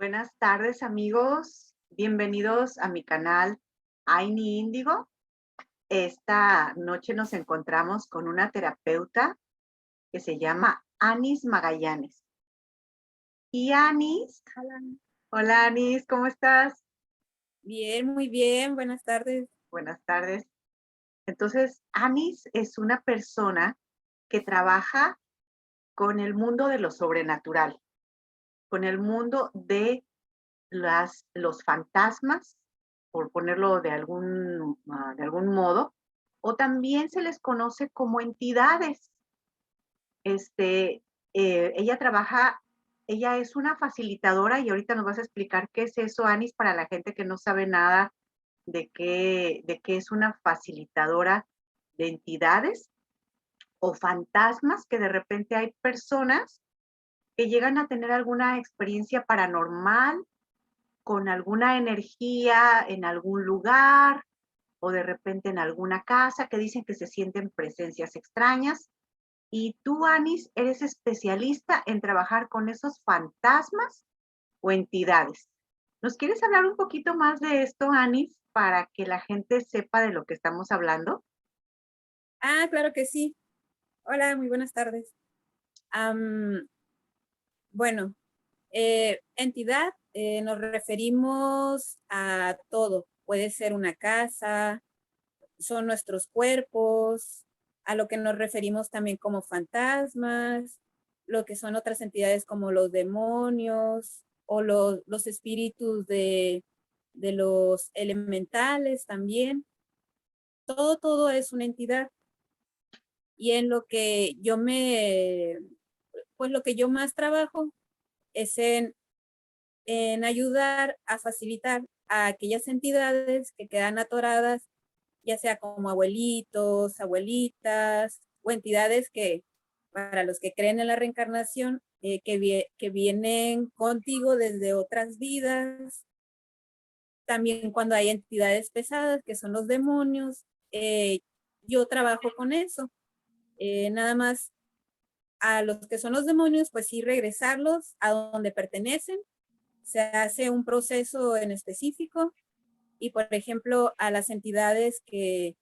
Buenas tardes, amigos. Bienvenidos a mi canal Aini Índigo. Esta noche nos encontramos con una terapeuta que se llama Anis Magallanes. Y Anis, Hola. hola Anis, ¿cómo estás? Bien, muy bien, buenas tardes. Buenas tardes. Entonces, Anis es una persona que trabaja con el mundo de lo sobrenatural, con el mundo de los fantasmas, por ponerlo de algún modo, o también se les conoce como entidades. Este, ella trabaja, ella es una facilitadora y ahorita nos vas a explicar qué es eso, Anis, para la gente que no sabe nada de qué es una facilitadora de entidades o fantasmas, que de repente hay personas que llegan a tener alguna experiencia paranormal con alguna energía en algún lugar o de repente en alguna casa que dicen que se sienten presencias extrañas. Y tú, Anis, eres especialista en trabajar con esos fantasmas o entidades. ¿Nos quieres hablar un poquito más de esto, Anis, para que la gente sepa de lo que estamos hablando? Claro que sí. Hola, muy buenas tardes. Am, bueno, entidad, nos referimos a todo. Puede ser una casa, son nuestros cuerpos, a lo que nos referimos también como fantasmas, lo que son otras entidades como los demonios o los espíritus de los elementales también. Todo es una entidad. Y en lo que pues lo que yo más trabajo es en ayudar a facilitar a aquellas entidades que quedan atoradas, ya sea como abuelitos, abuelitas o entidades que, para los que creen en la reencarnación, que vienen contigo desde otras vidas. También cuando hay entidades pesadas, que son los demonios, yo trabajo con eso. Nada más a los que son los demonios, pues sí, regresarlos a donde pertenecen. Se hace un proceso en específico y, por ejemplo, a las entidades que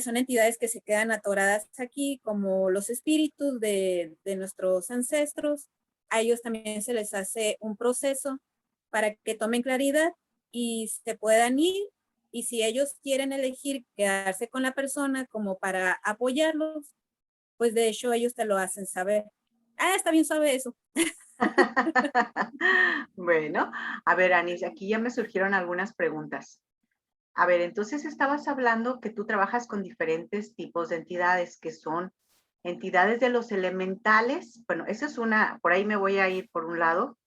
son entidades que se quedan atoradas aquí, como los espíritus de nuestros ancestros, a ellos también se les hace un proceso para que tomen claridad y se puedan ir. Y si ellos quieren elegir quedarse con la persona como para apoyarlos, pues de hecho ellos te lo hacen saber. Está bien suave eso. Bueno, a ver, Anis, aquí ya me surgieron algunas preguntas. A ver, entonces estabas hablando que tú trabajas con diferentes tipos de entidades, que son entidades de los elementales. Bueno, esa es una, por ahí me voy a ir por un lado,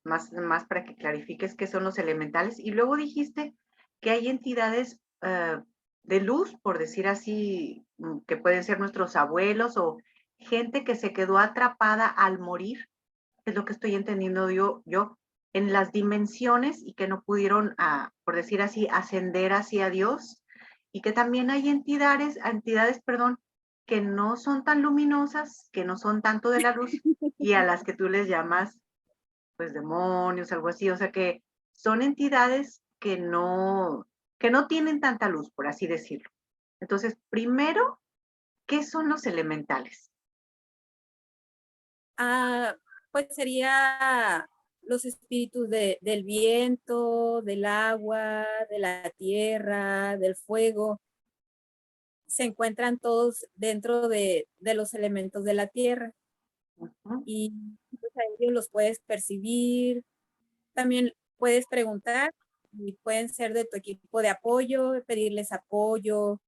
más para que clarifiques qué son los elementales. Y luego dijiste que hay entidades de luz, por decir así, que pueden ser nuestros abuelos o gente que se quedó atrapada al morir, es lo que estoy entendiendo yo en las dimensiones y que no pudieron, por decir así, ascender hacia Dios, y que también hay entidades, que no son tan luminosas, que no son tanto de la luz, y a las que tú les llamas, pues, demonios, algo así, o sea, que son entidades que no tienen tanta luz, por así decirlo. Entonces, primero, ¿qué son los elementales? Ah, pues sería los espíritus del viento, del agua, de la tierra, del fuego. Se encuentran todos dentro de los elementos de la tierra Ujú. y pues a ellos los puedes percibir. También puedes preguntar y pueden ser de tu equipo de apoyo, pedirles apoyo.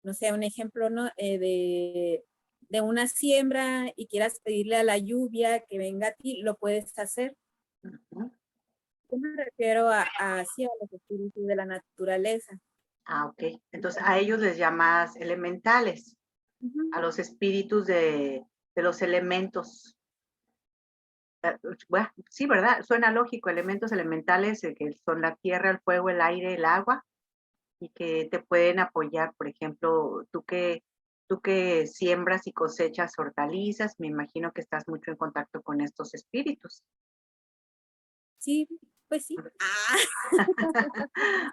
No sé, un ejemplo, ¿no? De una siembra y quieras pedirle a la lluvia que venga a ti, lo puedes hacer. Ujú. Yo me refiero a los espíritus de la naturaleza. Ok. Entonces, a ellos les llamas elementales, Ujú. a los espíritus de los elementos. Bueno, sí, ¿verdad? Suena lógico, elementos elementales, que son la tierra, el fuego, el aire, el agua, y que te pueden apoyar. Por ejemplo, tú que siembras y cosechas hortalizas, me imagino que estás mucho en contacto con estos espíritus. Sí, pues sí.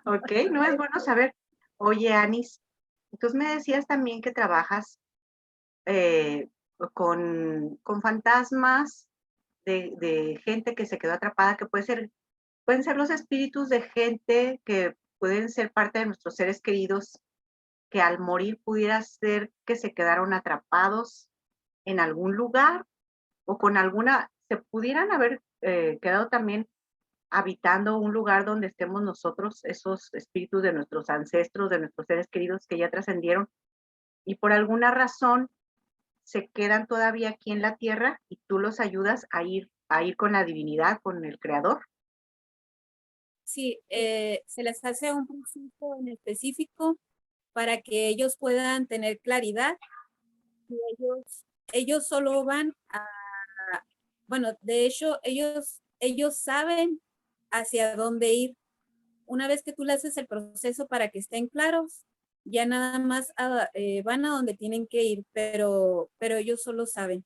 Ok, no es bueno saber. Oye, Anis, entonces me decías también que trabajas eh, con fantasmas de gente que se quedó atrapada, que pueden ser los espíritus de gente que pueden ser parte de nuestros seres queridos, que al morir pudiera ser que se quedaron atrapados en algún lugar o con alguna, se pudieran haber quedado también habitando un lugar donde estemos nosotros, esos espíritus de nuestros ancestros, de nuestros seres queridos que ya trascendieron y por alguna razón se quedan todavía aquí en la tierra y tú los ayudas a ir con la divinidad, con el creador. Sí, se les hace un proceso en específico para que ellos puedan tener claridad y ellos solo van a, bueno, de hecho, ellos saben hacia dónde ir. Una vez que tú le haces el proceso para que estén claros, ya nada más van a donde tienen que ir, pero ellos solo saben.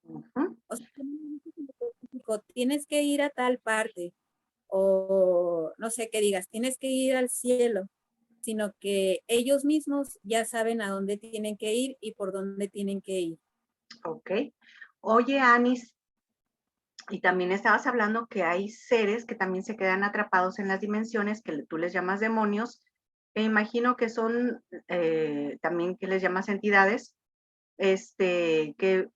Ujú. O sea, tienes que ir a tal parte, o no sé qué digas, tienes que ir al cielo, sino que ellos mismos ya saben a dónde tienen que ir y por dónde tienen que ir. Ok. Oye, Anis, y también estabas hablando que hay seres que también se quedan atrapados en las dimensiones que tú les llamas demonios. Me imagino que son también que les llamas entidades, que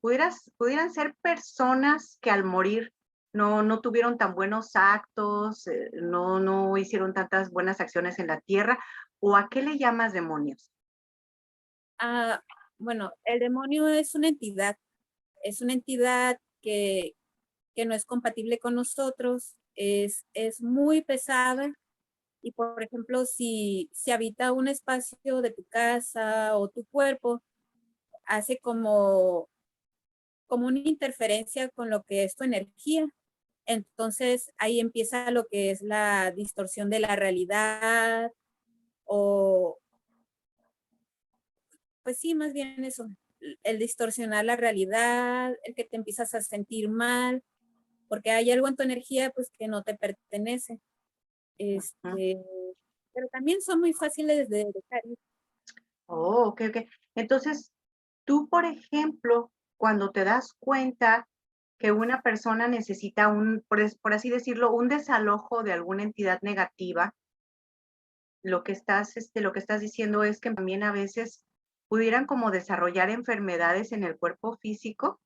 pudieran ser personas que al morir no tuvieron tan buenos actos, no hicieron tantas buenas acciones en la tierra. ¿O a qué le llamas demonios? Ah, bueno, el demonio es una entidad que no es compatible con nosotros, es muy pesada y, por ejemplo, si habita un espacio de tu casa o tu cuerpo, hace como una interferencia con lo que es tu energía. Entonces ahí empieza lo que es la distorsión de la realidad o, pues sí, más bien eso, el distorsionar la realidad, el que te empiezas a sentir mal, porque hay algo en tu energía pues que no te pertenece. Ujú. Este, pero también son muy fáciles de dejar ir. Oh, ok, ok. Entonces, tú, por ejemplo, cuando te das cuenta que una persona necesita por así decirlo, un desalojo de alguna entidad negativa, lo que estás diciendo es que también a veces pudieran como desarrollar enfermedades en el cuerpo físico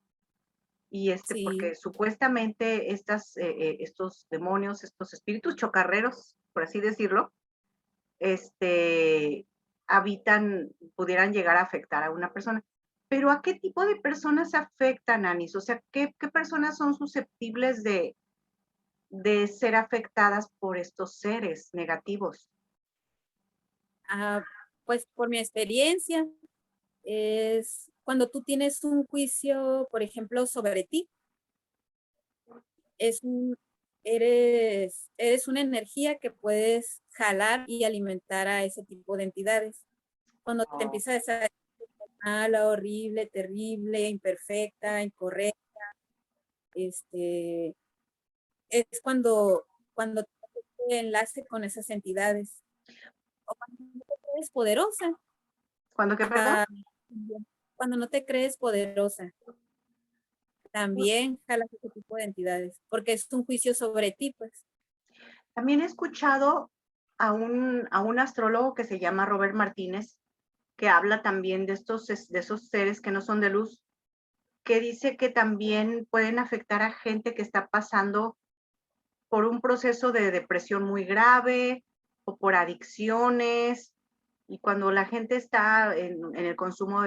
y Sí, porque supuestamente estos demonios, estos espíritus chocarreros, por así decirlo, este, pudieran llegar a afectar a una persona. Pero ¿a qué tipo de personas afectan, Anis? O sea, ¿qué personas son susceptibles de ser afectadas por estos seres negativos? ah, pues por mi experiencia, es cuando tú tienes un juicio, por ejemplo, sobre ti, es un, eres una energía que puedes jalar y alimentar a ese tipo de entidades. Cuando te Oh, empiezas a sentir mala, horrible, terrible, imperfecta, incorrecta, este, es cuando te enlace con esas entidades. O cuando no te crees poderosa, ¿cuándo qué, perdón? ah, cuando no te crees poderosa, también jalas ese tipo de entidades, porque es un juicio sobre ti, pues. También he escuchado a un astrólogo que se llama Robert Martínez, que habla también de esos seres que no son de luz, que dice que también pueden afectar a gente que está pasando por un proceso de depresión muy grave o por adicciones. Y cuando la gente está en el consumo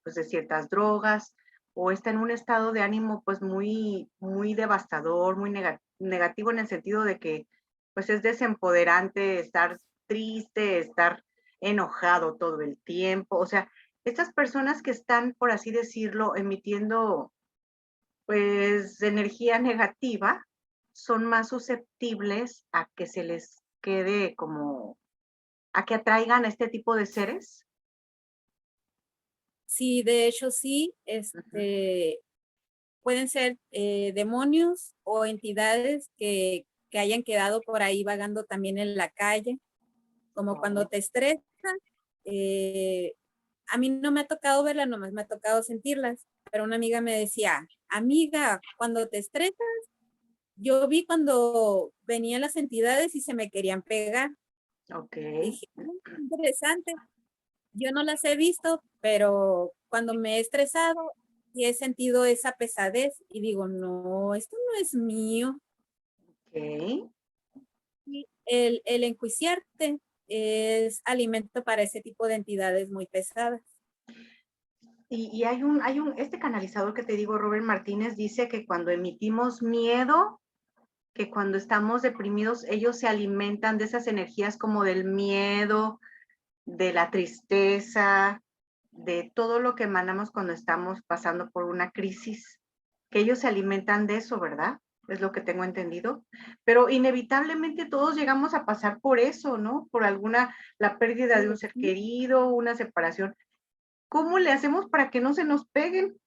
pues, de ciertas drogas o está en un estado de ánimo pues muy devastador, muy negativo en el sentido de que pues es desempoderante estar triste, estar enojado todo el tiempo. O sea, estas personas que están, por así decirlo, emitiendo pues energía negativa, son más susceptibles a que se les quede como, a que atraigan a este tipo de seres. Sí, de hecho sí, Ujú. pueden ser demonios o entidades que hayan quedado por ahí vagando también en la calle, como cuando Oh, te estresas. eh, a mí no me ha tocado verlas, nomás me ha tocado sentirlas, pero una amiga me decía, amiga, cuando te estresas, yo vi cuando venían las entidades y se me querían pegar. ok. Dije, qué interesante. Yo no las he visto, pero cuando me he estresado y he sentido esa pesadez y digo, no, esto no es mío. Ok. Y el enjuiciarte es alimento para ese tipo de entidades muy pesadas. Y este canalizador que te digo, Robert Martínez, dice que cuando emitimos miedo, que cuando estamos deprimidos, ellos se alimentan de esas energías como del miedo, de la tristeza, de todo lo que emanamos cuando estamos pasando por una crisis, que ellos se alimentan de eso, ¿verdad? Es lo que tengo entendido. Pero inevitablemente todos llegamos a pasar por eso, ¿no? Por la pérdida de un ser querido, una separación. ¿Cómo le hacemos para que no se nos peguen?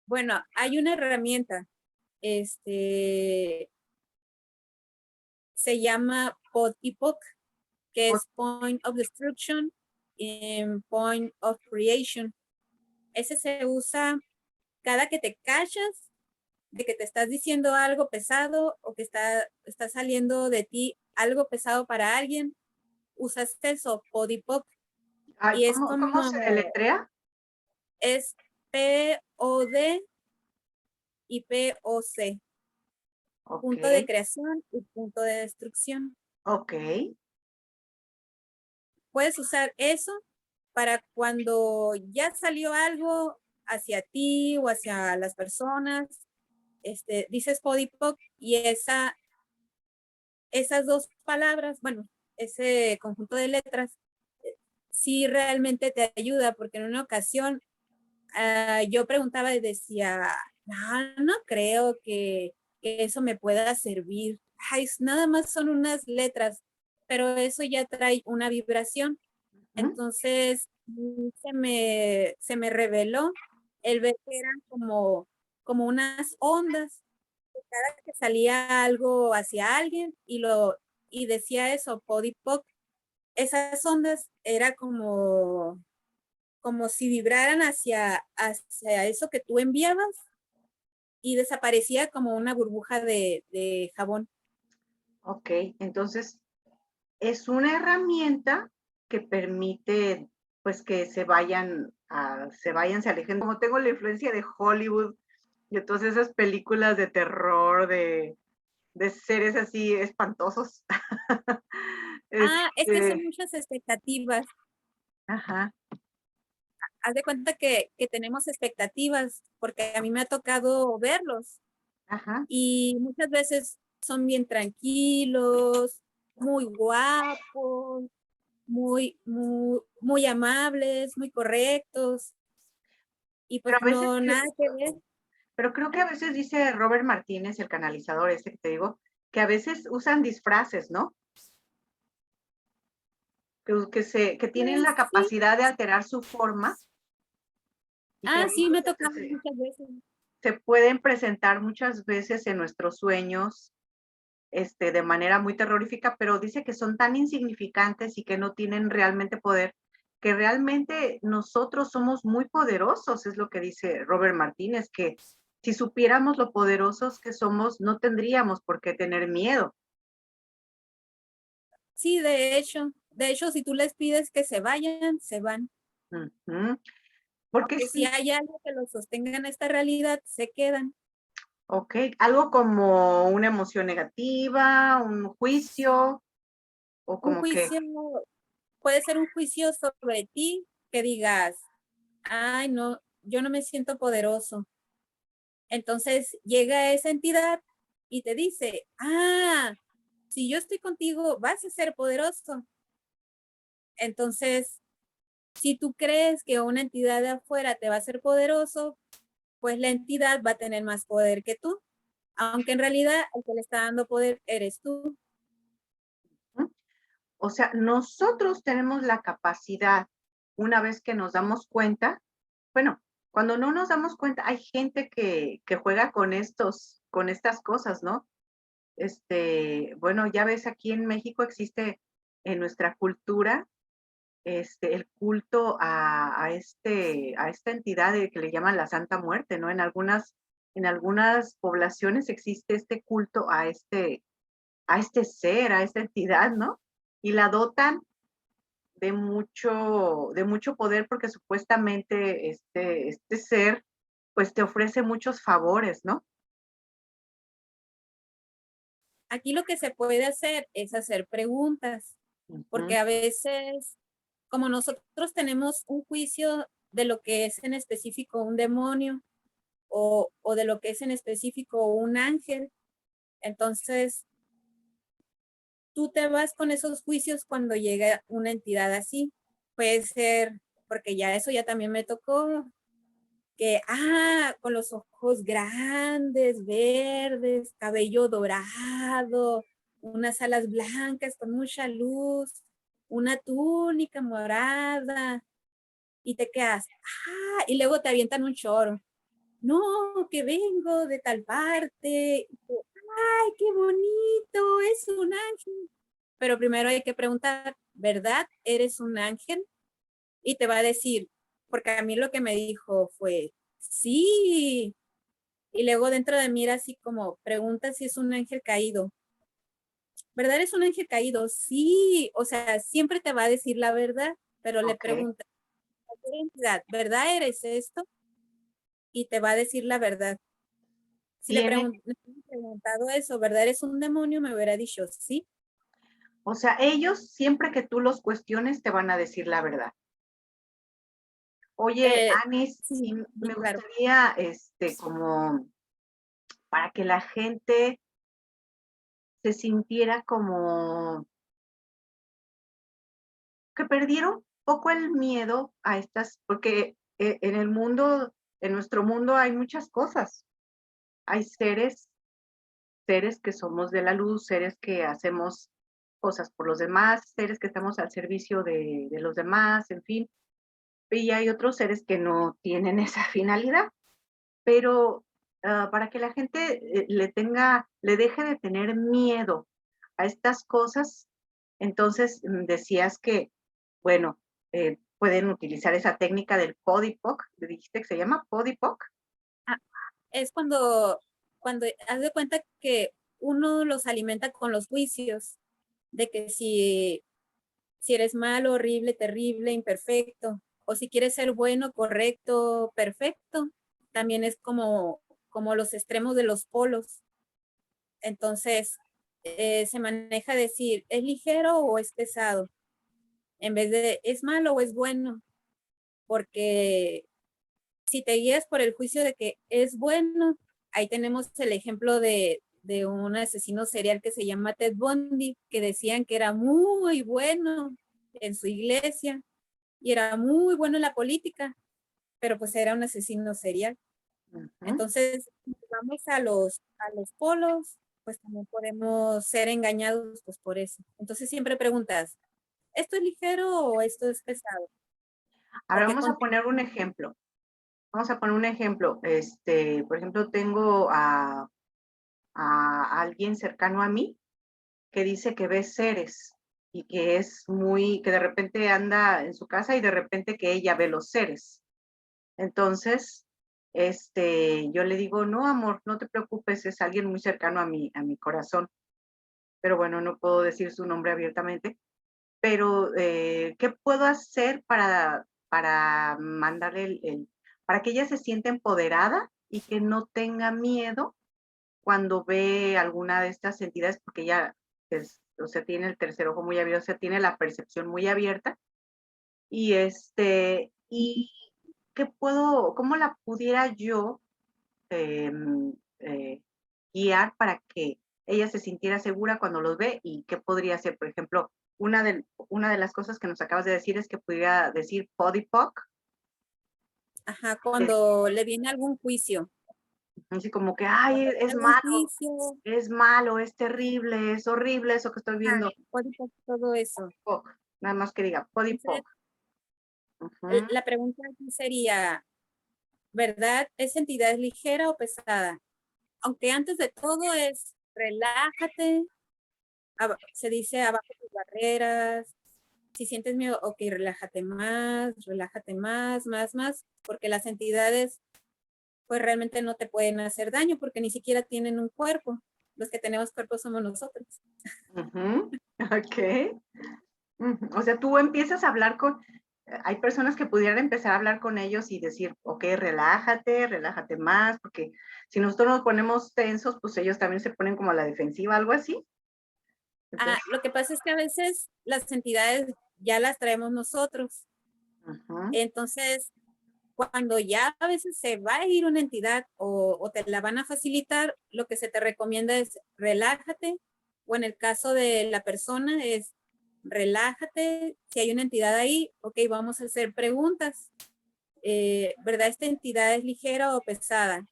Bueno, hay una herramienta, este, se llama POD-IPOC, que es Point of Destruction and Point of Creation. Ese se usa cada que te callas de que te estás diciendo algo pesado o que está saliendo de ti algo pesado para alguien, usas eso, POD-IPOC. Ay, Y es ¿cómo se como, deletrea? es POD y POC, Ok, punto de creación y punto de destrucción. ok. Puedes usar eso para cuando ya salió algo hacia ti o hacia las personas, dices podipoc y esas dos palabras, bueno, ese conjunto de letras, sí realmente te ayuda, porque en una ocasión yo preguntaba y decía, no creo que eso me pueda servir. Ay, nada más son unas letras, pero eso ya trae una vibración. ¿Mm? Entonces, se me reveló el ver que eran como unas ondas, cada que salía algo hacia alguien y decía eso, podipoc, esas ondas era como si vibraran hacia eso que tú enviabas y desaparecía como una burbuja de jabón. Ok, entonces es una herramienta que permite pues que se alejen. Como tengo la influencia de Hollywood y entonces esas películas de terror, de seres así espantosos. Es que son Este, muchas expectativas. ajá, Haz de cuenta que tenemos expectativas, porque a mí me ha tocado verlos ajá. y muchas veces son bien tranquilos, muy guapos, muy amables, muy correctos y Pero pues a veces, no, nada que ver. pero creo que a veces dice Robert Martínez, el canalizador este que te digo, que a veces usan disfraces, ¿no? Que tienen Pues la sí, capacidad de alterar su forma y que sí, me ha entonces tocado muchas veces. se pueden presentar muchas veces en nuestros sueños, de manera muy terrorífica, pero dice que son tan insignificantes y que no tienen realmente poder, que realmente nosotros somos muy poderosos, es lo que dice Robert Martínez, que si supiéramos lo poderosos que somos, no tendríamos por qué tener miedo. Sí, de hecho, si tú les pides que se vayan, se van. Ujú. Porque Porque si sí, hay algo que los sostenga en esta realidad, se quedan. ok, algo como una emoción negativa, un juicio, o Un como que, juicio puede ser un juicio sobre ti que digas, ay, no, yo no me siento poderoso. Entonces llega esa entidad y te dice, si yo estoy contigo, vas a ser poderoso. Entonces, si tú crees que una entidad de afuera te va a hacer poderoso, pues la entidad va a tener más poder que tú, aunque en realidad el que le está dando poder eres tú. O sea, nosotros tenemos la capacidad, una vez que nos damos cuenta, bueno, cuando no nos damos cuenta, hay gente que juega con estas cosas, ¿no? Bueno, ya ves, aquí en México existe en nuestra cultura, el culto a esta entidad que le llaman la Santa Muerte, ¿no? En algunas poblaciones existe este culto a este ser, a esta entidad, ¿no? Y la dotan de mucho poder porque supuestamente este ser, pues te ofrece muchos favores, ¿no? Aquí lo que se puede hacer es hacer preguntas, Ujú, porque a veces, como nosotros tenemos un juicio de lo que es en específico un demonio o de lo que es en específico un ángel, entonces tú te vas con esos juicios cuando llega una entidad así. Puede ser, porque ya eso ya también me tocó, que, con los ojos grandes, verdes, cabello dorado, unas alas blancas con mucha luz, una túnica morada, y te quedas, y luego te avientan un choro. No, que vengo de tal parte. Ay, qué bonito, es un ángel. Pero primero hay que preguntar, ¿verdad? ¿Eres un ángel? Y te va a decir, porque a mí lo que me dijo fue, sí. Y luego dentro de mí era así como, pregunta si es un ángel caído. ¿Verdad es un ángel caído? Sí. O sea, siempre te va a decir la verdad, pero le okey. pregunta, ¿verdad eres esto? Y te va a decir la verdad. Si Tiene le hubieran preguntado eso, ¿verdad eres un demonio? Me hubiera dicho, sí. O sea, ellos siempre que tú los cuestiones te van a decir la verdad. Oye, Eh, Anis, sí, y sí, me claro. gustaría, como para que la gente se sintiera como que perdiera un poco el miedo a estas porque, en el mundo en nuestro mundo hay muchas cosas. Hay seres que somos de la luz, seres que hacemos cosas por los demás, seres que estamos al servicio de los demás, en fin. Y hay otros seres que no tienen esa finalidad, pero, para que la gente, le deje de tener miedo a estas cosas, entonces, decías que, bueno, pueden utilizar esa técnica del PODIPOC, ¿me dijiste que se llama PODIPOC? Ah, es cuando haz de cuenta que uno los alimenta con los juicios de que si eres malo, horrible, terrible, imperfecto, o si quieres ser bueno, correcto, perfecto, también es como los extremos de los polos. Entonces, se maneja decir, ¿es ligero o es pesado? En vez de, ¿es malo o es bueno? Porque si te guías por el juicio de que es bueno, ahí tenemos el ejemplo de un asesino serial que se llama Ted Bundy, que decían que era muy bueno en su iglesia y era muy bueno en la política, pero pues era un asesino serial. Ujú. Entonces, si vamos a los polos, pues también podemos ser engañados pues por eso. Entonces siempre preguntas, ¿esto es ligero o esto es pesado? Ahora Porque vamos a con poner un ejemplo. Vamos a poner un ejemplo. Por ejemplo, tengo a alguien cercano a mí que dice que ve seres y que es que de repente anda en su casa y de repente que ella ve los seres. Entonces, yo le digo, no, amor, no te preocupes, es alguien muy cercano a mi corazón, pero bueno, no puedo decir su nombre abiertamente. Pero, ¿qué puedo hacer para mandarle para que ella se sienta empoderada y que no tenga miedo cuando ve alguna de estas entidades? Porque ella o sea, tiene el tercer ojo muy abierto, o sea, tiene la percepción muy abierta. Y cómo la pudiera yo, em, eh, guiar para que ella se sintiera segura cuando los ve y qué podría ser. Por ejemplo, una de las cosas que nos acabas de decir es que pudiera decir PODIPOC. ajá, que- cuando le viene algún juicio. Así como que, Cuando ay, hay algún juicio, es malo, es terrible, es horrible eso que estoy viendo. todo eso. Poc, nada más que diga Entonces, podipoc. Ujú. la pregunta aquí sería, ¿verdad? ¿Esa entidad es ligera o pesada? Aunque antes de todo es relájate, se dice abajo tus barreras, si sientes miedo, ok, relájate más, porque las entidades pues realmente no te pueden hacer daño porque ni siquiera tienen un cuerpo. Los que tenemos cuerpo somos nosotros. Ujú. Okey. Ujú. O sea, tú empiezas a hablar con hay personas que pudieran empezar a hablar con ellos y decir: "Okey, relájate, relájate más", porque si nosotros nos ponemos tensos, pues ellos también se ponen como a la defensiva, ¿algo así? Entonces Lo que pasa es que a veces las entidades ya las traemos nosotros. ujú, Entonces, cuando ya a veces se va a ir una entidad o te la van a facilitar, lo que se te recomienda es relájate, o en el caso de la persona es relájate, si hay una entidad ahí, ok, vamos a hacer preguntas. ¿Verdad? ¿Esta entidad es ligera o pesada?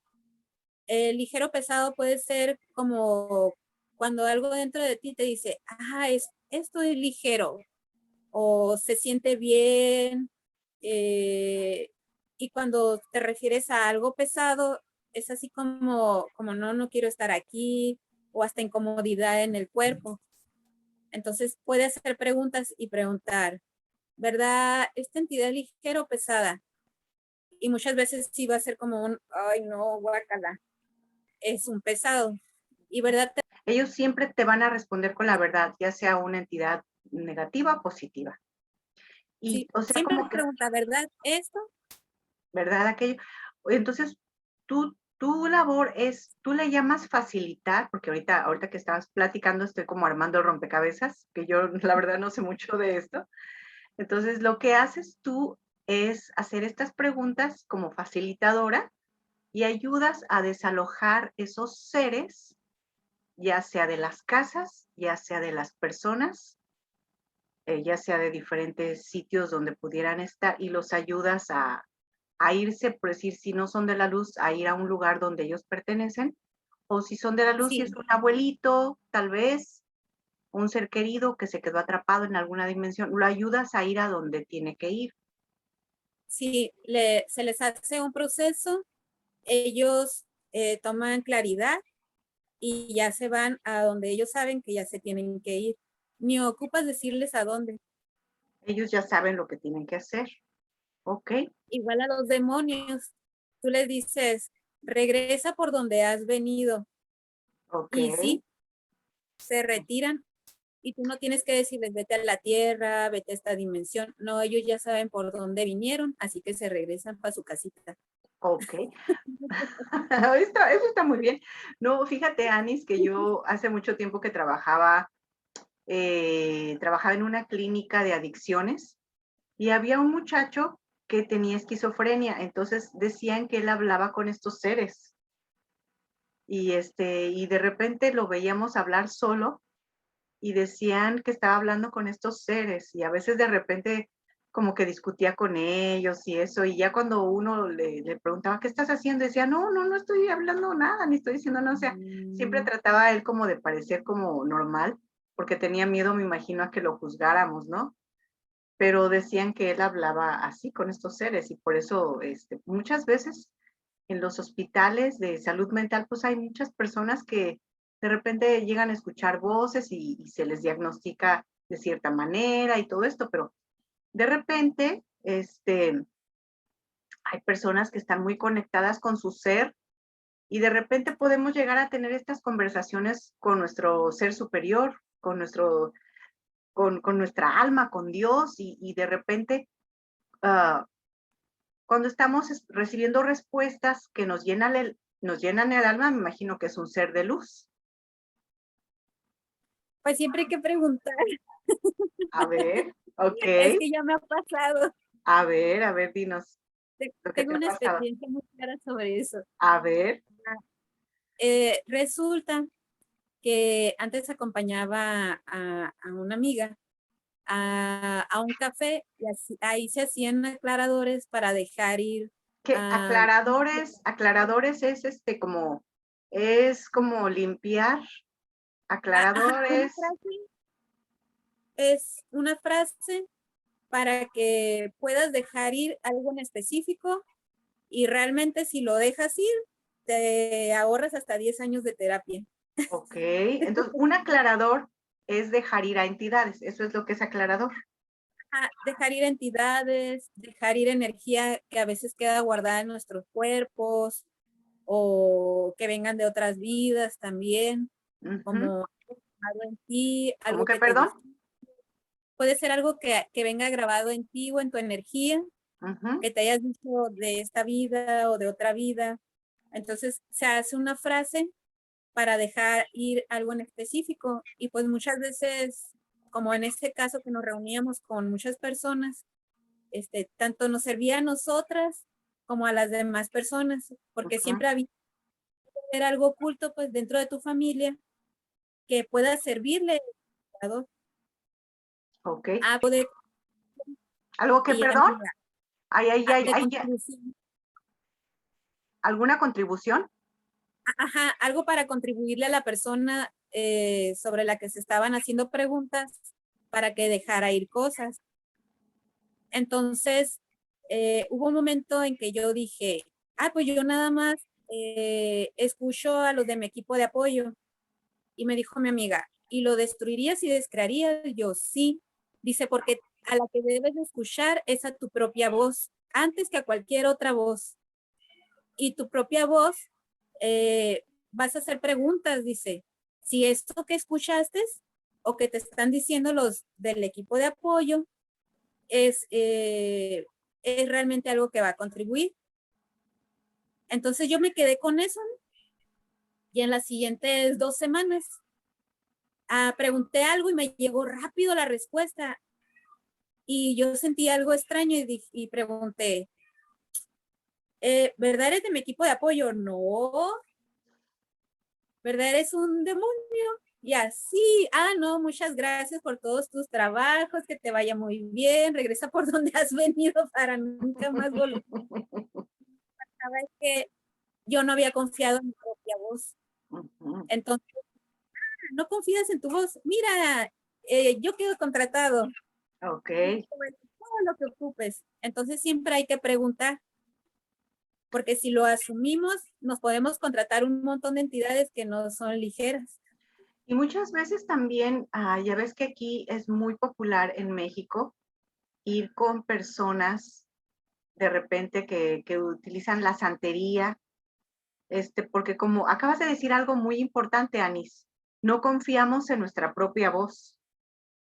El ligero pesado puede ser como cuando algo dentro de ti te dice, esto es ligero o se siente bien. eh, y cuando te refieres a algo pesado, es así como no quiero estar aquí o hasta incomodidad en el cuerpo. Entonces puede hacer preguntas y preguntar, ¿verdad? ¿Esta entidad es ligera o pesada? Y muchas veces sí va a ser como ay no, guácala, es un pesado. Y verdad, ellos siempre te van a responder con la verdad, ya sea una entidad negativa o positiva. Y, sí, o sea, siempre como que pregunta, ¿verdad? Esto, ¿verdad? Aquello. Entonces, tu labor es, tú le llamas facilitar, porque ahorita que estabas platicando estoy como armando el rompecabezas, que yo la verdad no sé mucho de esto. Entonces, lo que haces tú es hacer estas preguntas como facilitadora y ayudas a desalojar esos seres, ya sea de las casas, ya sea de las personas, ya sea de diferentes sitios donde pudieran estar y los ayudas a irse, por decir, si no son de la luz, a ir a un lugar donde ellos pertenecen, o si son de la luz, si es sí, un abuelito, tal vez, un ser querido que se quedó atrapado en alguna dimensión, lo ayudas a ir a donde tiene que ir. sí, se les hace un proceso, ellos toman claridad y ya se van a donde ellos saben que ya se tienen que ir. Ni ocupas decirles a dónde. Ellos ya saben lo que tienen que hacer. Ok, Igual a los demonios, tú les dices, regresa por donde has venido. ok, Y sí, se retiran y tú no tienes que decirles, vete a la tierra, vete a esta dimensión. No, ellos ya saben por dónde vinieron, así que se regresan para su casita. ok. Eso está muy bien. No, fíjate, Anis, que yo hace mucho tiempo que trabajaba en una clínica de adicciones y había un muchacho que tenía esquizofrenia, entonces decían que él hablaba con estos seres y de repente lo veíamos hablar solo y decían que estaba hablando con estos seres y a veces de repente como que discutía con ellos y eso, y ya cuando uno le preguntaba, ¿qué estás haciendo? Decía, no, no, no estoy hablando nada, ni estoy diciendo nada, o sea, siempre Mm, trataba él como de parecer como normal, porque tenía miedo, me imagino, a que lo juzgáramos, ¿no? Pero decían que él hablaba así con estos seres y por eso muchas veces en los hospitales de salud mental, pues hay muchas personas que de repente llegan a escuchar voces y se les diagnostica de cierta manera y todo esto, pero de repente hay personas que están muy conectadas con su ser y de repente podemos llegar a tener estas conversaciones con nuestro ser superior, con nuestra alma, con Dios y de repente uh, cuando estamos recibiendo respuestas que nos llenan el alma, me imagino que es un ser de luz. Pues siempre hay que preguntar, A ver, ok. es que ya me ha pasado. A ver, dinos lo que te Tengo ha una pasado. experiencia muy clara sobre eso. A ver, Resulta que antes acompañaba a una amiga a un café y ahí se hacían aclaradores para dejar ir Que Ah, aclaradores es es como limpiar, ajá, aclaradores, es una frase para que puedas dejar ir algo en específico y realmente si lo dejas ir, te ahorras hasta 10 años de terapia. ok. Entonces, un aclarador es dejar ir a entidades, eso es lo que es aclarador. Dejar ir entidades, dejar ir energía que a veces queda guardada en nuestros cuerpos o que vengan de otras vidas también, Ujú. como algo en ti, ¿Cómo algo que que te perdón? gusta. Puede ser algo que venga grabado en ti o en tu energía, Ujú, que te hayas dicho de esta vida o de otra vida. Entonces se hace una frase para dejar ir algo en específico. Y pues muchas veces, como en este caso que nos reuníamos con muchas personas, tanto nos servía a nosotras como a las demás personas, porque ujú. siempre había algo oculto pues dentro de tu familia que pueda servirle Ok. a poder ¿Algo que y perdón? de Ay, ya. contribución. ¿Alguna contribución? Ajá, algo para contribuirle a la persona sobre la que se estaban haciendo preguntas para que dejara ir cosas. Entonces, hubo un momento en que yo dije, pues yo nada más escucho a los de mi equipo de apoyo. Y me dijo mi amiga, ¿y lo destruirías y descrearías? Yo sí. Dice, porque a la que debes de escuchar es a tu propia voz, antes que a cualquier otra voz. Y tu propia voz, vas a hacer preguntas, dice, si esto que escuchaste o que te están diciendo los del equipo de apoyo es realmente algo que va a contribuir. Entonces yo me quedé con eso y en las siguientes 2 semanas pregunté algo y me llegó rápido la respuesta y yo sentí algo extraño y pregunté, ¿verdad eres de mi equipo de apoyo? No, ¿verdad eres un demonio? Y así, no, muchas gracias por todos tus trabajos, que te vaya muy bien, regresa por donde has venido para nunca más volver. Sabes que yo no había confiado en mi propia voz. Ujú. Entonces, no confías en tu voz. Mira, yo quedo contratado. Ok. Todo lo que ocupes. Entonces siempre hay que preguntar, porque si lo asumimos, nos podemos contratar un montón de entidades que no son ligeras. Y muchas veces también, ya ves que aquí es muy popular en México ir con personas de repente que utilizan la santería, porque como acabas de decir algo muy importante, Anis, no confiamos en nuestra propia voz.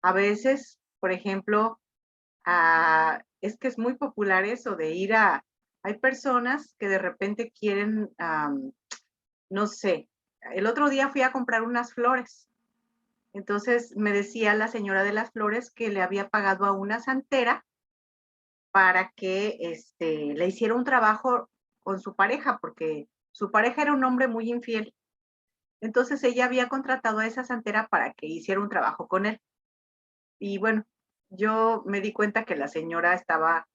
A veces, por ejemplo, es que es muy popular eso de hay personas que de repente quieren, no sé, el otro día fui a comprar unas flores. Entonces me decía la señora de las flores que le había pagado a una santera para que le hiciera un trabajo con su pareja, porque su pareja era un hombre muy infiel. Entonces ella había contratado a esa santera para que hiciera un trabajo con él. Y bueno, yo me di cuenta que la señora estaba,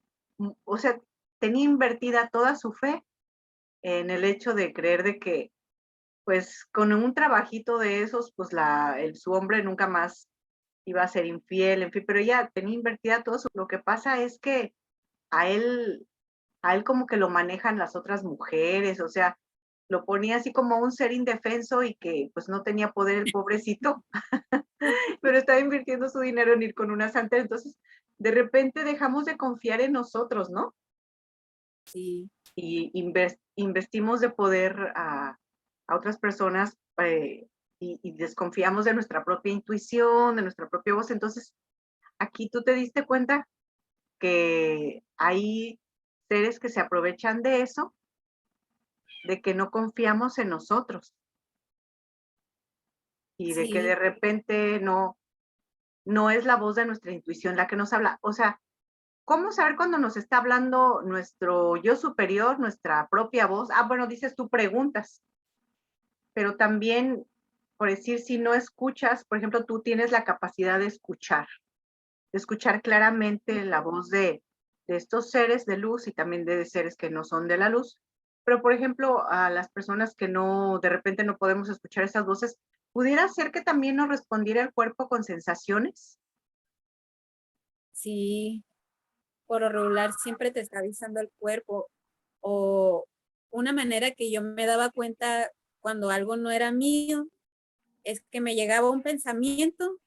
o sea, tenía invertida toda su fe en el hecho de creer de que, pues, con un trabajito de esos, pues, su hombre nunca más iba a ser infiel, en fin, pero ella tenía invertida todo eso. Lo que pasa es que a él, a él como que lo manejan las otras mujeres, o sea, lo ponía así como un ser indefenso y que pues no tenía poder el pobrecito, pero estaba invirtiendo su dinero en ir con una santa, entonces de repente dejamos de confiar en nosotros, ¿no? Sí, Y investimos de poder a otras personas y desconfiamos de nuestra propia intuición, de nuestra propia voz. Entonces, aquí tú te diste cuenta que hay seres que se aprovechan de eso, de que no confiamos en nosotros y de que de sí, repente no es la voz de nuestra intuición la que nos habla. O sea, ¿cómo saber cuando nos está hablando nuestro yo superior, nuestra propia voz? Bueno, dices tú preguntas, pero también, por decir, si no escuchas, por ejemplo, tú tienes la capacidad de escuchar claramente la voz de estos seres de luz y también de seres que no son de la luz. Pero, por ejemplo, a las personas que no, de repente no podemos escuchar esas voces, ¿pudiera ser que también nos respondiera el cuerpo con sensaciones? Sí, por lo regular siempre te está avisando el cuerpo. O una manera que yo me daba cuenta cuando algo no era mío es que me llegaba un pensamiento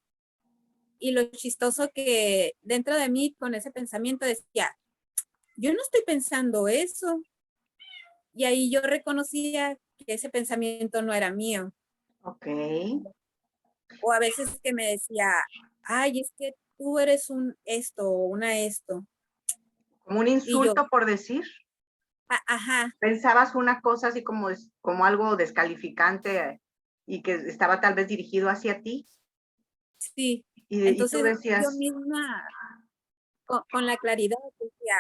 y lo chistoso que dentro de mí con ese pensamiento decía, yo no estoy pensando eso. Y ahí yo reconocía que ese pensamiento no era mío. Ok. O a veces que me decía, ay, es que tú eres un esto o una esto. Como un Y yo, insulto por decir. Ajá, Pensabas una cosa así como, como algo descalificante y que estaba tal vez dirigido hacia ti sí. y tú Entonces yo decías, misma, con la claridad, decía,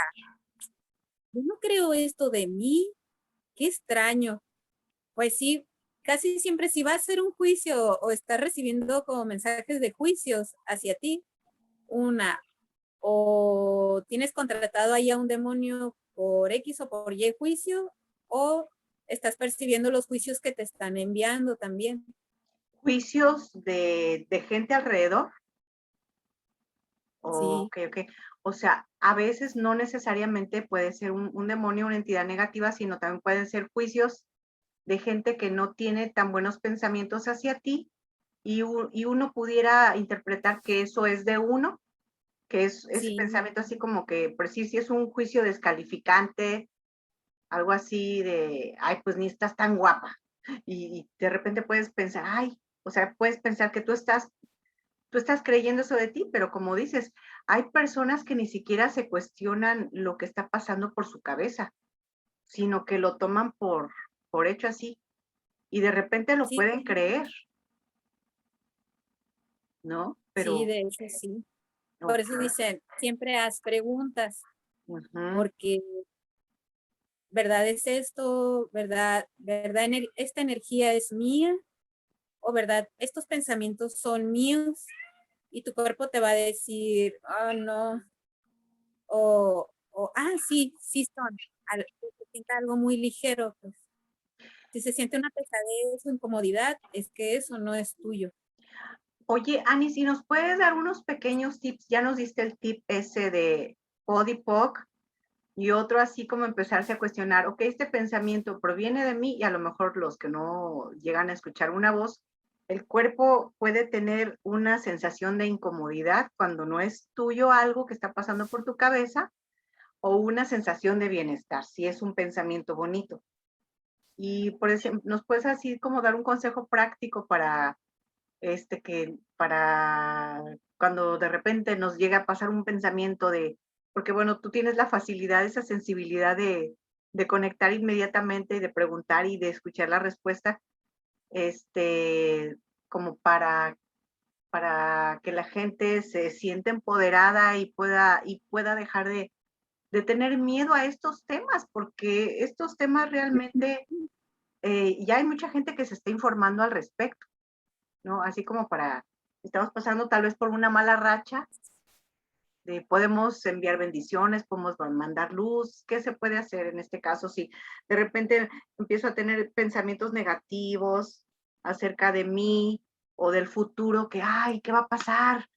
yo no creo esto de mí, qué extraño. Pues sí, casi siempre si va a ser un juicio o estás recibiendo como mensajes de juicios hacia ti, una, o tienes contratado ahí a un demonio por X o por Y juicio, o estás percibiendo los juicios que te están enviando también. juicios de gente alrededor. Sí, Ok, ok. O sea, a veces no necesariamente puede ser un demonio, una entidad negativa, sino también pueden ser juicios de gente que no tiene tan buenos pensamientos hacia ti y uno pudiera interpretar que eso es de uno, que es ese sí, pensamiento así como que, por sí, si es un juicio descalificante, algo así de, ay, pues ni estás tan guapa. Y de repente puedes pensar, ay, o sea, puedes pensar que tú estás creyendo eso de ti, pero como dices, hay personas que ni siquiera se cuestionan lo que está pasando por su cabeza, sino que lo toman por hecho así y de repente lo sí, pueden creer, ¿no? sí, Pero, de hecho sí. Por ok, eso dicen, siempre haz preguntas, ujú. porque ¿verdad es esto? ¿Verdad esta energía es mía? ¿O verdad estos pensamientos son míos? Y tu cuerpo te va a decir, oh no, sí, sí son. Que se sienta algo muy ligero, pues. Si se siente una pesadez o incomodidad, es que eso no es tuyo. Oye, Ani, si nos puedes dar unos pequeños tips, ya nos diste el tip ese de Body POC y otro así como empezarse a cuestionar, ok, este pensamiento proviene de mí y a lo mejor los que no llegan a escuchar una voz, el cuerpo puede tener una sensación de incomodidad cuando no es tuyo algo que está pasando por tu cabeza o una sensación de bienestar, si es un pensamiento bonito. Y por ejemplo, nos puedes así como dar un consejo práctico para cuando de repente nos llega a pasar un pensamiento de, porque bueno, tú tienes la facilidad, esa sensibilidad de conectar inmediatamente y de preguntar y de escuchar la respuesta, este, como para que la gente se sienta empoderada y pueda dejar de tener miedo a estos temas, porque estos temas realmente, ya hay mucha gente que se está informando al respecto. ¿No? Así como estamos pasando tal vez por una mala racha, podemos enviar bendiciones, podemos mandar luz, ¿qué se puede hacer en este caso si de repente empiezo a tener pensamientos negativos acerca de mí o del futuro, que, ay, ¿qué va a pasar?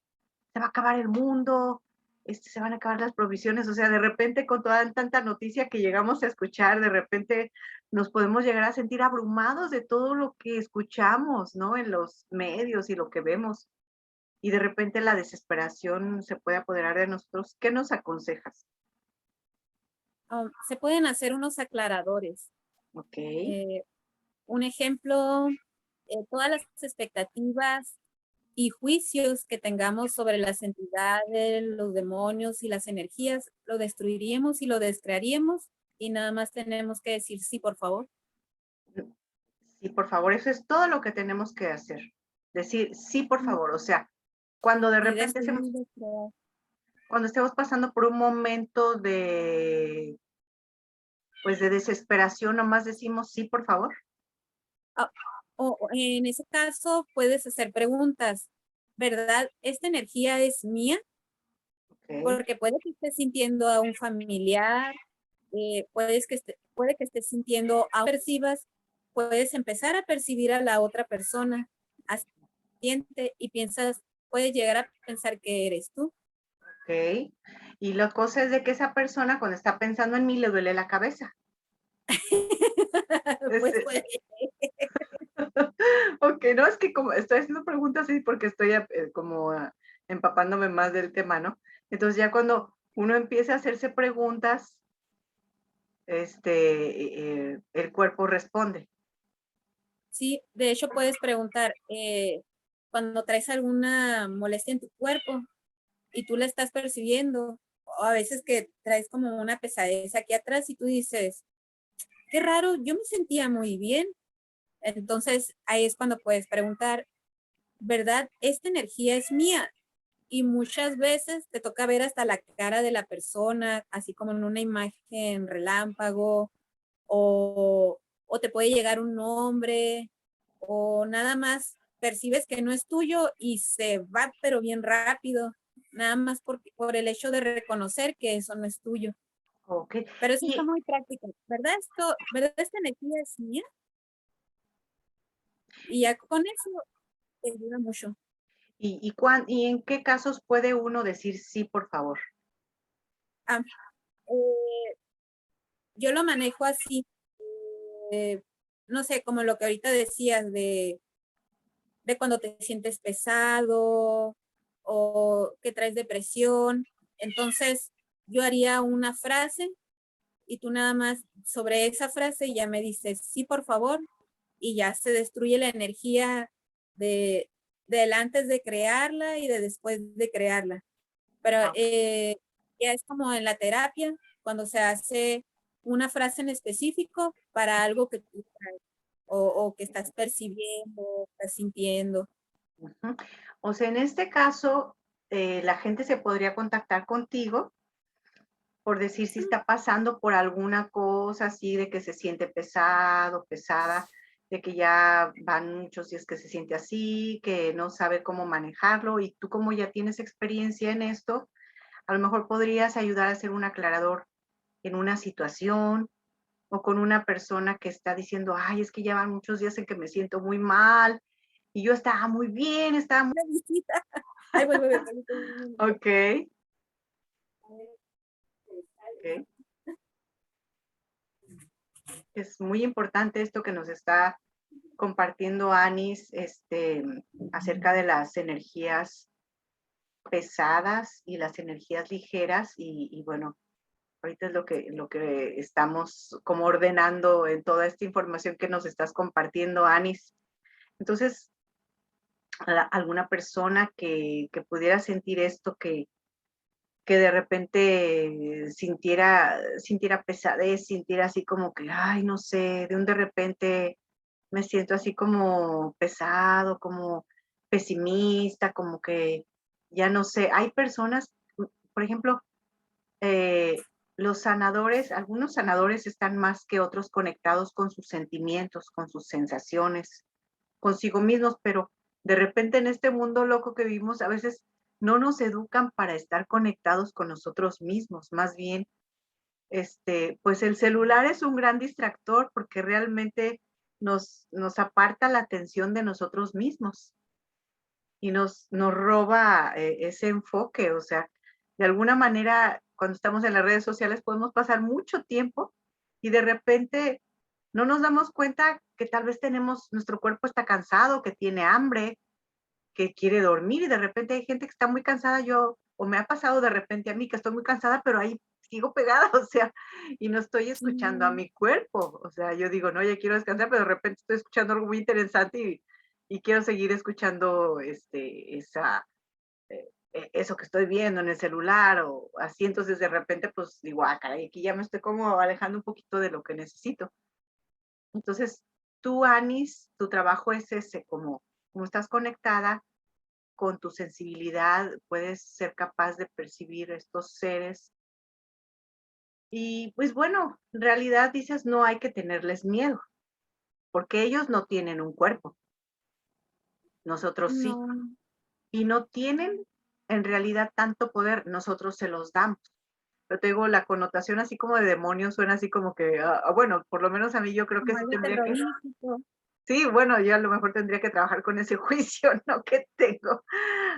Se va a acabar el mundo, se van a acabar las provisiones, o sea, de repente con toda tanta noticia que llegamos a escuchar, de repente nos podemos llegar a sentir abrumados de todo lo que escuchamos, ¿no? En los medios y lo que vemos. Y de repente la desesperación se puede apoderar de nosotros. ¿Qué nos aconsejas? Se pueden hacer unos aclaradores. Ok. Eh, un ejemplo, todas las expectativas y juicios que tengamos sobre las entidades, los demonios y las energías, lo destruiríamos y lo descrearíamos y nada más tenemos que decir sí, por favor. Sí, por favor, eso es todo lo que tenemos que hacer. Decir sí, por favor. O sea, cuando de Y repente destruir y descrear. cuando estemos pasando por un momento pues de desesperación, nomás decimos sí, por favor. Ah, o en ese caso puedes hacer preguntas, ¿verdad? ¿Esta energía es mía? Ok. Ok. porque puede que estés sintiendo a un familiar, puede que estés sintiendo, percibas, puedes empezar a percibir a la otra persona, así siente y piensas, puedes llegar a pensar que eres tú. Ok. Y la cosa es de que esa persona cuando está pensando en mí le duele la cabeza. Pues Ese puede. okey, no, es que como estoy haciendo preguntas así porque estoy como empapándome más del tema, ¿no? Entonces, ya cuando uno empieza a hacerse preguntas, el cuerpo responde. Sí, de hecho puedes preguntar, cuando traes alguna molestia en tu cuerpo y tú la estás percibiendo, o a veces que traes como una pesadez aquí atrás y tú dices, qué raro, yo me sentía muy bien. Entonces ahí es cuando puedes preguntar, ¿verdad? Esta energía es mía. Y muchas veces te toca ver hasta la cara de la persona, así como en una imagen relámpago, o te puede llegar un nombre, o nada más percibes que no es tuyo y se va, pero bien rápido, nada más por el hecho de reconocer que eso no es tuyo. Okey. Pero eso está Y muy práctico, ¿verdad? ¿Verdad? Esta energía es mía y ya con eso te ayuda mucho. y en qué casos puede uno decir: "Sí, por favor"? Ah, eh, yo lo manejo así, eh, no sé, como lo que ahorita decías de cuando te sientes pesado o que traes depresión. Entonces, yo haría una frase y tú nada más sobre esa frase ya me dices, sí, por favor, y ya se destruye la energía de, del antes de crearla y de después de crearla. Pero Ah, ya es como en la terapia, cuando se hace una frase en específico para algo que tú traes o que estás percibiendo, estás sintiendo. ujú. O sea, en este caso, la gente se podría contactar contigo por decir si está pasando por alguna cosa así de que se siente pesado, pesada, de que ya van muchos días que se siente así, que no sabe cómo manejarlo y tú como ya tienes experiencia en esto, a lo mejor podrías ayudar a hacer un aclarador en una situación o con una persona que está diciendo, ay, es que ya van muchos días en que me siento muy mal y yo estaba muy bien, estaba muy... Una visita. Ay, voy, permíteme un momento. Ok, ok. Es muy importante esto que nos está compartiendo Anis, acerca de las energías pesadas y las energías ligeras y bueno, ahorita es lo que estamos como ordenando en toda esta información que nos estás compartiendo, Anis. Entonces, alguna persona que pudiera sentir esto, que de repente sintiera pesadez, sintiera así como que, ay, no sé, de un de repente me siento así como pesado, como pesimista, como que ya no sé. Hay personas, por ejemplo, los sanadores, algunos sanadores están más que otros conectados con sus sentimientos, con sus sensaciones, consigo mismos, pero de repente en este mundo loco que vivimos, a veces no nos educan para estar conectados con nosotros mismos, más bien, pues el celular es un gran distractor porque realmente nos aparta la atención de nosotros mismos y nos roba ese enfoque, o sea, de alguna manera, cuando estamos en las redes sociales podemos pasar mucho tiempo y de repente no nos damos cuenta que tal vez nuestro cuerpo está cansado, que tiene hambre, que quiere dormir y de repente hay gente que está muy cansada, o me ha pasado de repente a mí que estoy muy cansada, pero ahí sigo pegada, o sea, y no estoy escuchando a Sí. mi cuerpo, o sea, yo digo, no, ya quiero descansar, pero de repente estoy escuchando algo muy interesante y quiero seguir escuchando eso que estoy viendo en el celular o así, entonces de repente pues digo, ah, caray, aquí ya me estoy como alejando un poquito de lo que necesito. Entonces, tú, Anis, tu trabajo es ese, como estás conectada con tu sensibilidad, puedes ser capaz de percibir estos seres. Y pues bueno, en realidad dices, no hay que tenerles miedo, porque ellos no tienen un cuerpo, nosotros sí, No, y no tienen en realidad tanto poder nosotros se los damos. Pero te digo, la connotación así como de demonio suena así como que, bueno, por lo menos a mí yo creo que Como sí algo tendría que, terrorífico. sí, bueno, yo a lo mejor tendría que trabajar con ese juicio, ¿no? Que tengo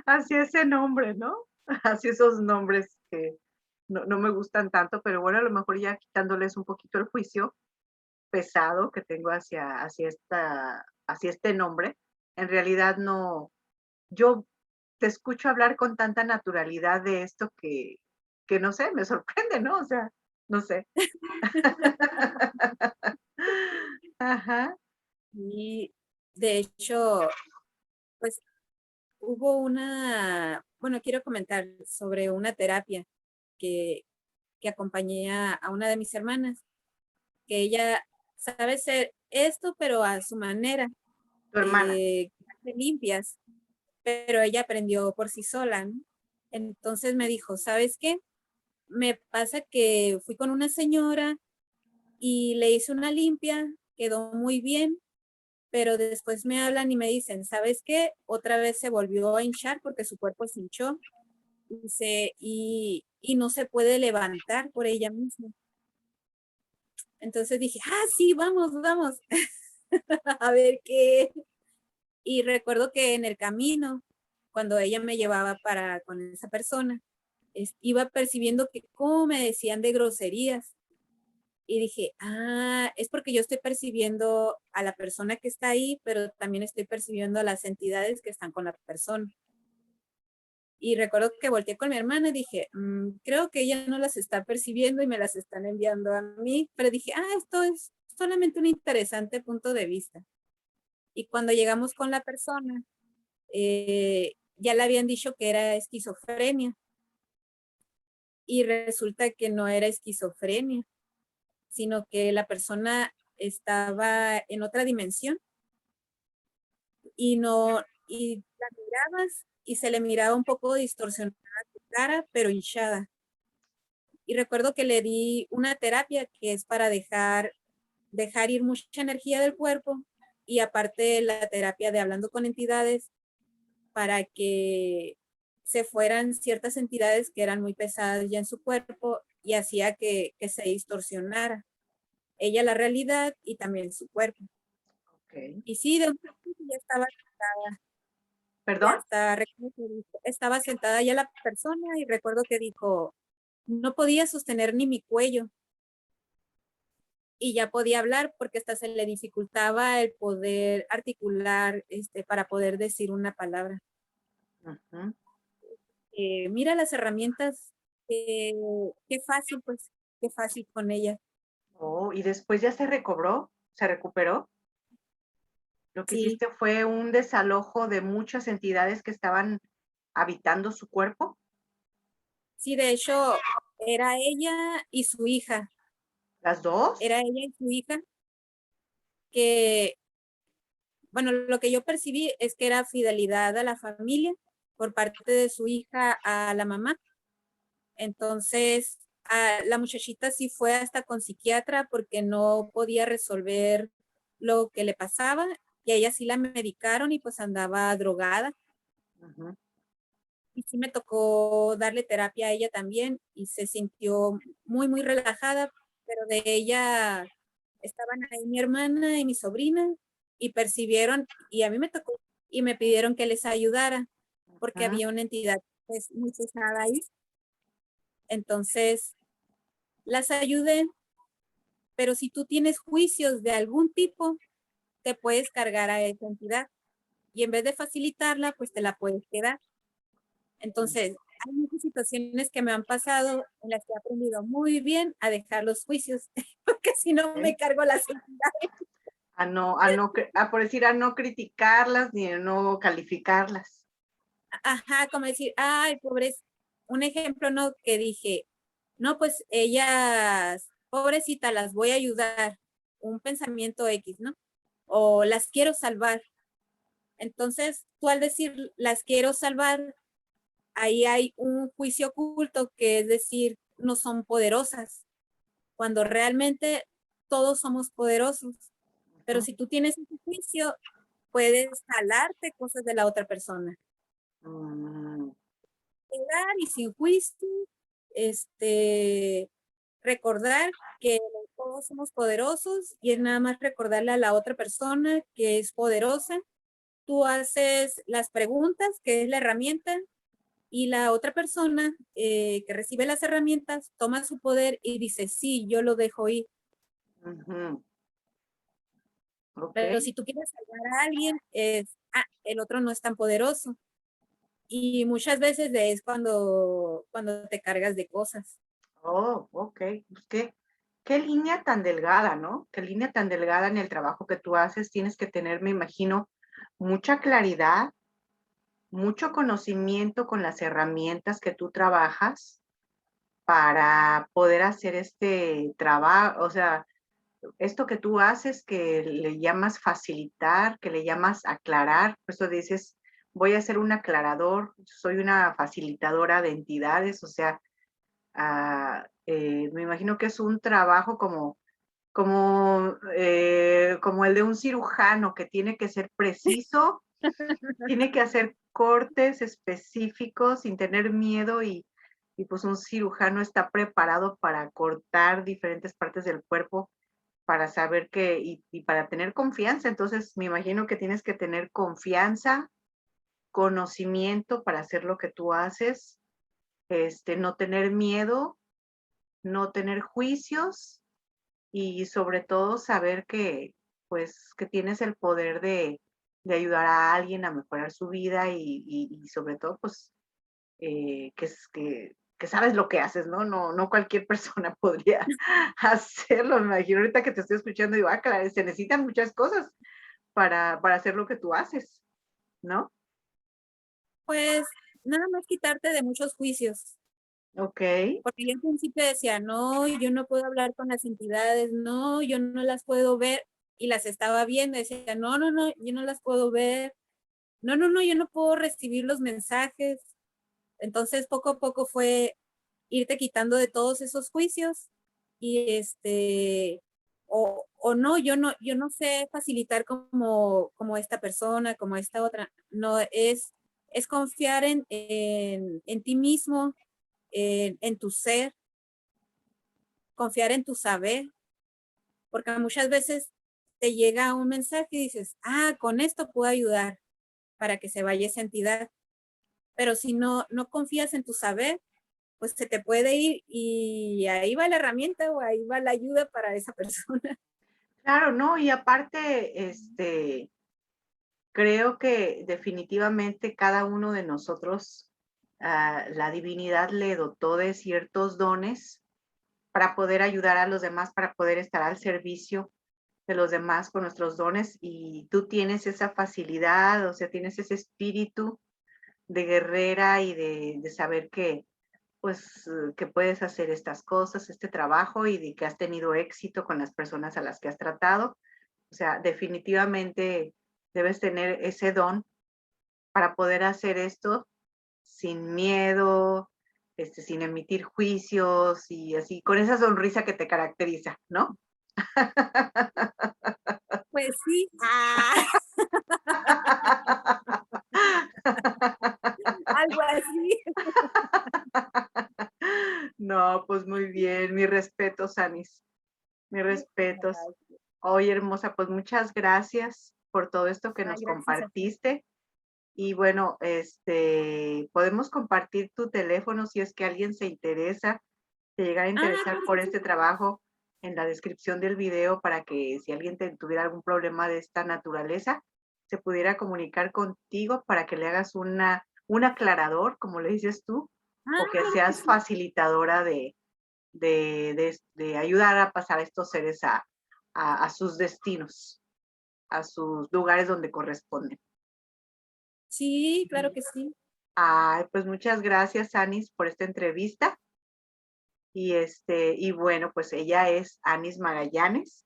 hacia ese nombre, ¿no? Hacia esos nombres que no me gustan tanto, pero bueno, a lo mejor ya quitándoles un poquito el juicio pesado que tengo hacia este nombre, en realidad no, yo te escucho hablar con tanta naturalidad de esto que no sé, me sorprende, ¿no? O sea, no sé. Ajá, Y de hecho, pues hubo bueno, quiero comentar sobre una terapia que, que acompañé a una de mis hermanas, que ella sabe hacer esto, pero a su manera, tu hermana. hace limpias, pero ella aprendió por sí sola, ¿no? Entonces me dijo, ¿sabes qué? Me pasa que fui con una señora y le hice una limpia, quedó muy bien, pero después me hablan y me dicen, ¿sabes qué? Otra vez se volvió a hinchar porque su cuerpo se hinchó y no se puede levantar por ella misma. Entonces dije, sí, vamos, vamos, a ver qué. Y recuerdo que en el camino, cuando ella me llevaba para con esa persona, iba percibiendo que cómo me decían de groserías. Y dije, es porque yo estoy percibiendo a la persona que está ahí, pero también estoy percibiendo a las entidades que están con la persona. Y recuerdo que volteé con mi hermana y dije, creo que ella no las está percibiendo y me las están enviando a mí, pero dije, esto es solamente un interesante punto de vista. Y cuando llegamos con la persona, ya le habían dicho que era esquizofrenia y resulta que no era esquizofrenia, sino que la persona estaba en otra dimensión y no, y la mirabas y se le miraba un poco distorsionada su cara, pero hinchada. Y recuerdo que le di una terapia que es para dejar ir mucha energía del cuerpo y aparte la terapia de hablando con entidades para que se fueran ciertas entidades que eran muy pesadas ya en su cuerpo y hacía que se distorsionara ella la realidad y también su cuerpo. Okey. Y sí, de un principio ya estaba sentada, y ¿Perdón? hasta recuerdo que estaba sentada ya la persona y recuerdo que dijo, no podía sostener ni mi cuello y ya podía hablar porque hasta se le dificultaba el poder articular para poder decir una palabra. Ujú. Mira las herramientas, eh, qué fácil, pues, qué fácil con ella. Oh, ¿y después ya se recobró? ¿Se recuperó? Lo que Sí, hiciste fue un desalojo de muchas entidades que estaban habitando su cuerpo, sí, de hecho, era ella y su hija, ¿las 2? era ella y su hija que, bueno, lo que yo percibí es que era fidelidad a la familia por parte de su hija a la mamá. Entonces, la muchachita sí fue hasta con psiquiatra porque no podía resolver lo que le pasaba y a ella sí la medicaron y pues andaba drogada. Ujú. Y sí me tocó darle terapia a ella también y se sintió muy, muy relajada, pero de ella estaban ahí mi hermana y mi sobrina y percibieron, y a mí me tocó, y me pidieron que les ayudara porque Ujú. había una entidad pues muy pesada ahí. Entonces, las ayudé, pero si tú tienes juicios de algún tipo, te puedes cargar a esa entidad y en vez de facilitarla, pues te la puedes quedar. Entonces, hay muchas situaciones que me han pasado en las que he aprendido muy bien a dejar los juicios, porque si no me Okey. cargo las entidades. Por decir, a no criticarlas ni a no calificarlas. Ajá, como decir, ay, pobres, un ejemplo, ¿no? Que dije, no, pues ellas, pobrecita, las voy a ayudar, un pensamiento X, ¿no? O las quiero salvar. Entonces, tú al decir las quiero salvar, ahí hay un juicio oculto que es decir, no son poderosas, cuando realmente todos somos poderosos. Pero Ujú. si tú tienes ese juicio, puedes jalarte cosas de la otra persona. Mm. llegar y sin juicio, recordar que todos somos poderosos y es nada más recordarle a la otra persona que es poderosa. Tú haces las preguntas, que es la herramienta, y la otra persona que recibe las herramientas toma su poder y dice, sí, yo lo dejo ir. Ujú. Ok. Pero si tú quieres salvar a alguien, el otro no es tan poderoso. Y muchas veces es cuando te cargas de cosas. Oh, ok. Pues qué línea tan delgada, ¿no? Qué línea tan delgada en el trabajo que tú haces. Tienes que tener, me imagino, mucha claridad, mucho conocimiento con las herramientas que tú trabajas para poder hacer este trabajo, o sea, esto que tú haces que le llamas facilitar, que le llamas aclarar, por eso dices, voy a ser un aclarador, soy una facilitadora de entidades, o sea, me imagino que es un trabajo como el de un cirujano que tiene que ser preciso, tiene que hacer cortes específicos sin tener miedo y pues un cirujano está preparado para cortar diferentes partes del cuerpo para saber que y para tener confianza. Entonces, me imagino que tienes que tener confianza, conocimiento para hacer lo que tú haces, no tener miedo, no tener juicios y sobre todo saber que, pues, que tienes el poder de ayudar a alguien a mejorar su vida y sobre todo, pues, que sabes lo que haces, ¿no? No cualquier persona podría hacerlo. Me imagino ahorita que te estoy escuchando, digo, claro, se necesitan muchas cosas para hacer lo que tú haces, ¿no? Pues nada más quitarte de muchos juicios. Okey. Porque yo al principio decía, no, yo no puedo hablar con las entidades, no, yo no las puedo ver. Y las estaba viendo, decía, no, no, no, yo no las puedo ver. No, no, no, yo no puedo recibir los mensajes. Entonces, poco a poco fue irte quitando de todos esos juicios y o no, yo no sé facilitar como esta persona, como esta otra. No, es confiar en ti mismo, en tu ser, confiar en tu saber, porque muchas veces te llega un mensaje y dices, con esto puedo ayudar para que se vaya esa entidad. Pero si no confías en tu saber, pues se te puede ir y ahí va la herramienta o ahí va la ayuda para esa persona. Claro, no, y aparte, creo que definitivamente cada uno de nosotros, la divinidad le dotó de ciertos dones para poder ayudar a los demás, para poder estar al servicio de los demás con nuestros dones y tú tienes esa facilidad, o sea, tienes ese espíritu de guerrera y de saber que, pues, que puedes hacer estas cosas, este trabajo y de que has tenido éxito con las personas a las que has tratado. O sea, definitivamente debes tener ese don para poder hacer esto sin miedo, sin emitir juicios y así, con esa sonrisa que te caracteriza, ¿no? Pues sí, algo así. No, pues muy bien, mis respetos, Anis, mis respetos. Oye, hermosa, pues muchas gracias por todo esto que Ay, nos gracias a ti. compartiste. Y bueno, podemos compartir tu teléfono si es que alguien se interesa, se llegara a interesar Sí, por sí. este trabajo en la descripción del video para que si alguien tuviera algún problema de esta naturaleza, se pudiera comunicar contigo para que le hagas un aclarador, como le dices tú, o que Claro que seas sí. facilitadora de ayudar a pasar a estos seres a sus destinos, a sus lugares donde corresponden. Sí, claro que sí. Ay, pues muchas gracias, Anis, por esta entrevista. Y bueno, pues ella es Anis Magallanes.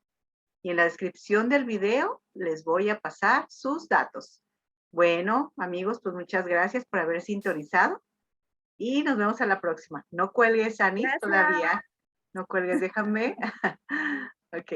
Y en la descripción del video les voy a pasar sus datos. Bueno, amigos, pues muchas gracias por haber sintonizado y nos vemos a la próxima. No cuelgues, Anis, Gracias. todavía. No cuelgues, déjame. Ok.